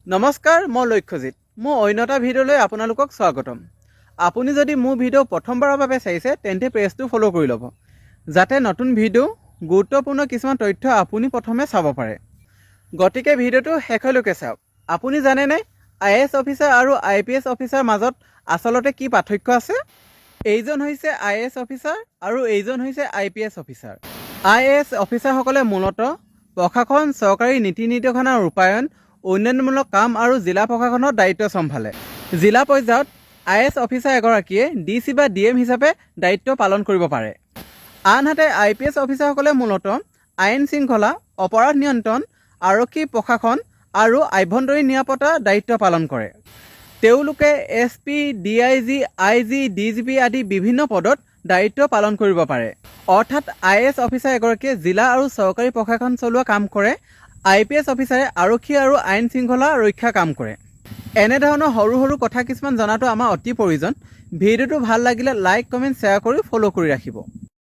নমস্কাৰ, মই লক্ষ্যজিৎ। মোৰ অন্য এটা ভিডিঅ'লৈ আপোনালোকক স্বাগতম। আপুনি যদি মোৰ ভিডিঅ' প্ৰথমবাৰৰ বাবে চাইছে তেন্তে পেজটো ফ'ল' কৰি ল'ব, যাতে নতুন ভিডিঅ' গুৰুত্বপূৰ্ণ কিছুমান তথ্য আপুনি প্ৰথমে চাব পাৰে। গতিকে ভিডিঅ'টো শেষলৈকে চাওক। আপুনি জানেনে IAS অফিচাৰ আৰু IPS অফিচাৰ মাজত আচলতে কি পাৰ্থক্য আছে? এইজন হৈছে IAS অফিচাৰ আৰু এইজন হৈছে IPS অফিচাৰ। IAS অফিচাৰসকলে মূলতঃ প্ৰশাসন, চৰকাৰী নীতি নিৰ্দেশনা ৰূপায়ণ, উন্নয়নমূলক কাম আৰু জিলা প্ৰশাসনৰ দায়িত্ব চম্ভালে। জিলা পৰ্যায়ত IAS অফিচাৰ এগৰাকীয়ে DC বা DM হিচাপে দায়িত্ব পালন কৰিব পাৰে। আনহাতে IPS অফিচাৰসকলে মূলতঃ আইন শৃংখলা, অপৰাধ নিয়ন্ত্ৰণ, আৰক্ষী প্ৰশাসন আৰু আভ্যন্তৰীণ নিৰাপত্তাৰ দায়িত্ব পালন কৰে। তেওঁলোকে SP, DIG, IG, DGP আদি বিভিন্ন পদত দায়িত্ব পালন কৰিব পাৰে। অৰ্থাৎ IAS অফিচাৰ এগৰাকীয়ে জিলা আৰু চৰকাৰী প্ৰশাসন চলোৱা কাম কৰে, IPS অফিচাৰে আৰক্ষী আৰু আইন শৃংখলা ৰক্ষা কাম কৰে। এনেধৰণৰ সৰু সৰু কথা কিছুমান জনাটো আমাৰ অতি প্ৰয়োজন। ভিডিঅ'টো ভাল লাগিলে লাইক, কমেণ্ট, শ্বেয়াৰ কৰি ফ'ল' কৰি ৰাখিব।